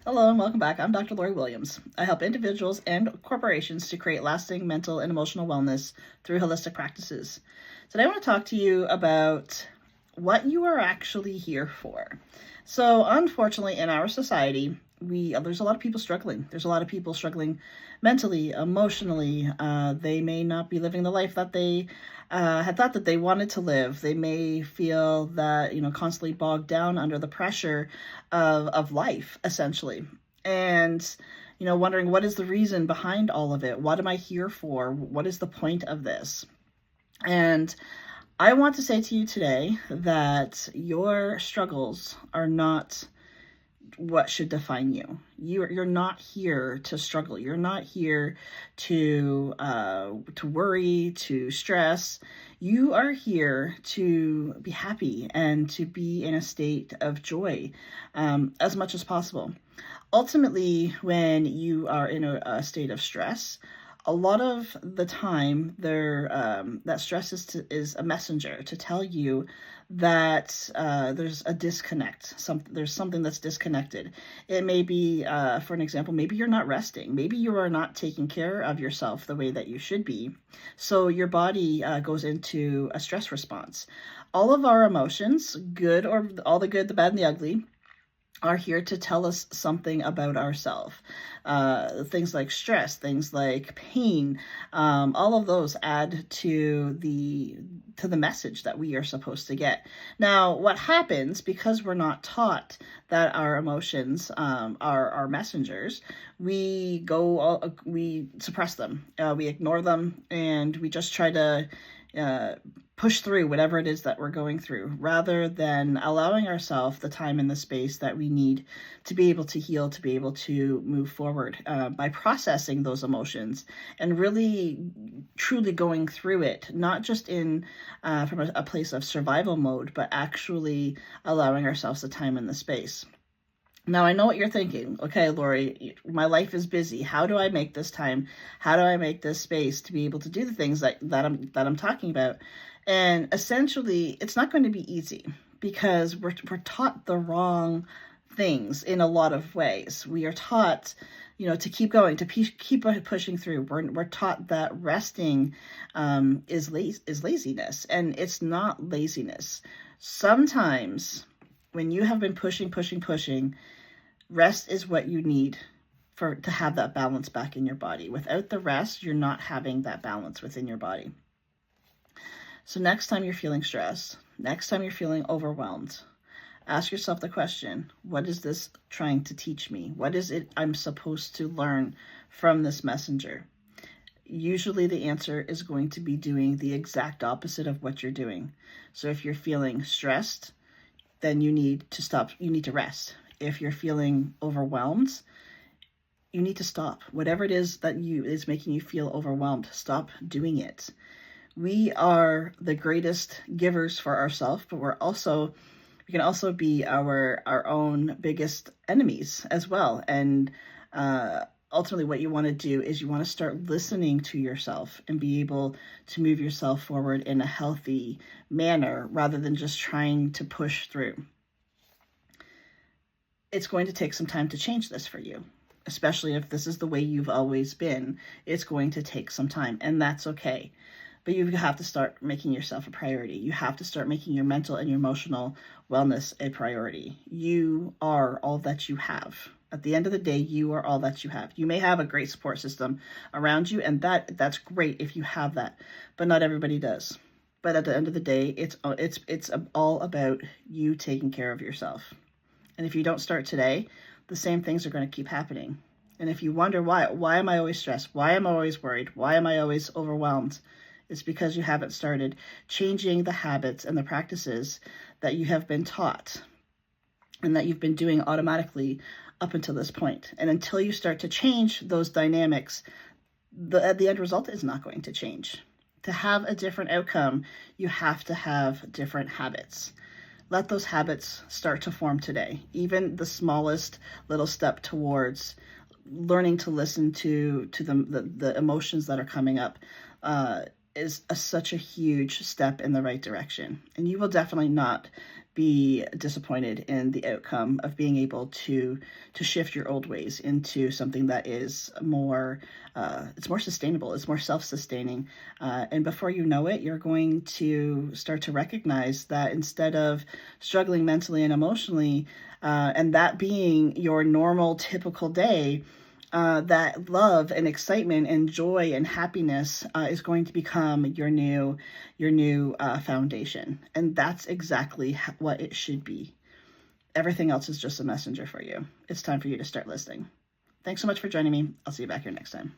Hello and welcome back. I'm Dr. Lori Williams. I help individuals and corporations to create lasting mental and emotional wellness through holistic practices. Today I want to talk to you about what you are actually here for. So, unfortunately, in our society, there's a lot of people struggling. There's a lot of people struggling mentally, emotionally. They may not be living the life that they had thought that they wanted to live. They may feel that constantly bogged down under the pressure of life, essentially, and wondering what is the reason behind all of it. What am I here for? What is the point of this? And I want to say to you today that your struggles are not what should define you. You're not here to struggle. You're not here to worry, to stress. You are here to be happy and to be in a state of joy as much as possible. Ultimately, when you are in a state of stress, a lot of the time that stress is a messenger to tell you that there's a disconnect. There's something that's disconnected. It may be, for an example, maybe you're not resting. Maybe you are not taking care of yourself the way that you should be. So your body goes into a stress response. All of our emotions, good or all the good, the bad, and the ugly, are here to tell us something about ourselves. Things like stress, things like pain, all of those add to the message that we are supposed to get. Now, what happens, because we're not taught that our emotions are messengers, we suppress them, we ignore them, and we just try to push through whatever it is that we're going through, rather than allowing ourselves the time and the space that we need to be able to heal, to be able to move forward by processing those emotions and really truly going through it, not just in from a place of survival mode, but actually allowing ourselves the time and the space. Now, I know what you're thinking. Okay, Lori, my life is busy. How do I make this time? How do I make this space to be able to do the things that I'm talking about? And essentially, it's not going to be easy because we're taught the wrong things in a lot of ways. We are taught, to keep going, to keep pushing through. We're taught that resting is laziness, and it's not laziness. Sometimes when you have been pushing, rest is what you need to have that balance back in your body. Without the rest, you're not having that balance within your body. So next time you're feeling stressed, next time you're feeling overwhelmed, ask yourself the question, what is this trying to teach me? What is it I'm supposed to learn from this messenger? Usually the answer is going to be doing the exact opposite of what you're doing. So if you're feeling stressed, then you need to stop. You need to rest. If you're feeling overwhelmed, you need to stop. Whatever it is that is making you feel overwhelmed, stop doing it. We are the greatest givers for ourselves, but we can also be our own biggest enemies as well. And ultimately what you want to do is you want to start listening to yourself and be able to move yourself forward in a healthy manner rather than just trying to push through. It's going to take some time to change this for you, especially if this is the way you've always been. It's going to take some time, and that's okay. But you have to start making yourself a priority. You have to start making your mental and your emotional wellness a priority. You are all that you have. At the end of the day, you are all that you have. You may have a great support system around you, and that's great if you have that, but not everybody does. But at the end of the day, it's all about you taking care of yourself. And if you don't start today, the same things are going to keep happening. And if you wonder why am I always stressed? Why am I always worried? Why am I always overwhelmed? It's because you haven't started changing the habits and the practices that you have been taught and that you've been doing automatically up until this point. And until you start to change those dynamics, the end result is not going to change. To have a different outcome, you have to have different habits. Let those habits start to form today. Even the smallest little step towards learning to listen to the emotions that are coming up is such a huge step in the right direction. And you will definitely not be disappointed in the outcome of being able to shift your old ways into something that is more it's more sustainable, it's more self-sustaining, and before you know it, you're going to start to recognize that instead of struggling mentally and emotionally, and that being your normal typical day, that love and excitement and joy and happiness is going to become your new foundation, and that's exactly what it should be. Everything else is just a messenger for you. It's time for you to start listening. Thanks so much for joining me. I'll see you back here next time.